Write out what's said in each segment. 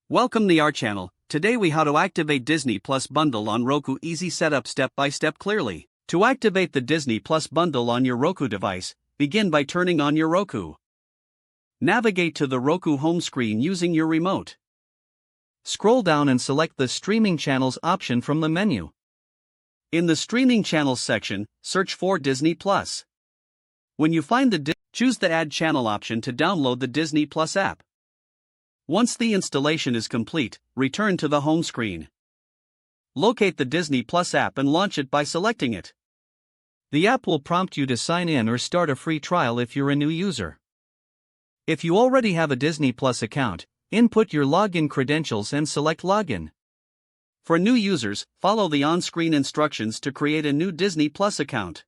Welcome to our channel. Today we how to activate Disney Plus bundle on Roku. Easy setup step by step clearly. To activate the Disney Plus bundle on your Roku device, begin by turning on your Roku. Navigate to the Roku home screen using your remote. Scroll down and select the Streaming Channels option from the menu. In the Streaming Channels section, search for Disney Plus. When you find choose the Add Channel option to download the Disney Plus app. Once the installation is complete, return to the home screen. Locate the Disney Plus app and launch it by selecting it. The app will prompt you to sign in or start a free trial if you're a new user. If you already have a Disney Plus account, input your login credentials and select Login. For new users, follow the on-screen instructions to create a new Disney Plus account.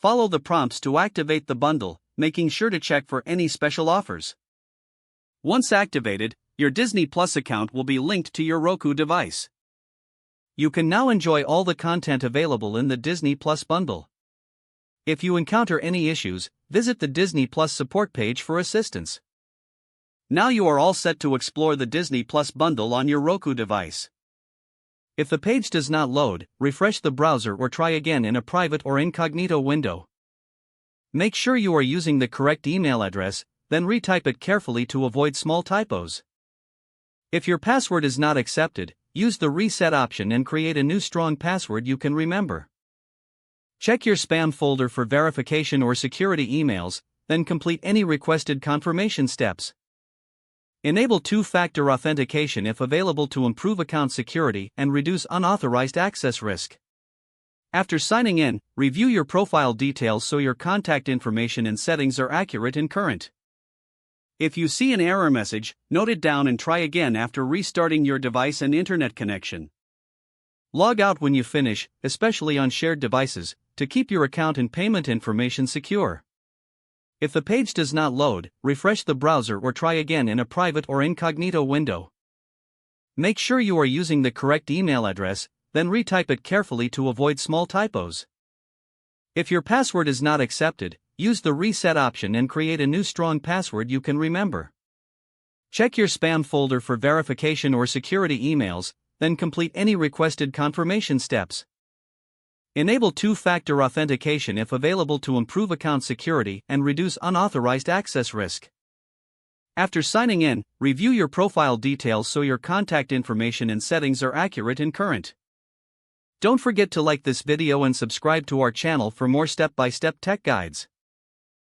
Follow the prompts to activate the bundle, making sure to check for any special offers. Once activated, your Disney Plus account will be linked to your Roku device. You can now enjoy all the content available in the Disney Plus bundle. If you encounter any issues, visit the Disney Plus support page for assistance. Now you are all set to explore the Disney Plus bundle on your Roku device. If the page does not load, refresh the browser or try again in a private or incognito window. Make sure you are using the correct email address, then retype it carefully to avoid small typos. If your password is not accepted, use the reset option and create a new strong password you can remember. Check your spam folder for verification or security emails, then complete any requested confirmation steps. Enable two-factor authentication if available to improve account security and reduce unauthorized access risk. After signing in, review your profile details so your contact information and settings are accurate and current. If you see an error message, note it down and try again after restarting your device and internet connection. Log out when you finish, especially on shared devices, to keep your account and payment information secure. If the page does not load, refresh the browser or try again in a private or incognito window. Make sure you are using the correct email address, then retype it carefully to avoid small typos. If your password is not accepted, use the reset option and create a new strong password you can remember. Check your spam folder for verification or security emails, then complete any requested confirmation steps. Enable two-factor authentication if available to improve account security and reduce unauthorized access risk. After signing in, review your profile details so your contact information and settings are accurate and current. Don't forget to like this video and subscribe to our channel for more step-by-step tech guides.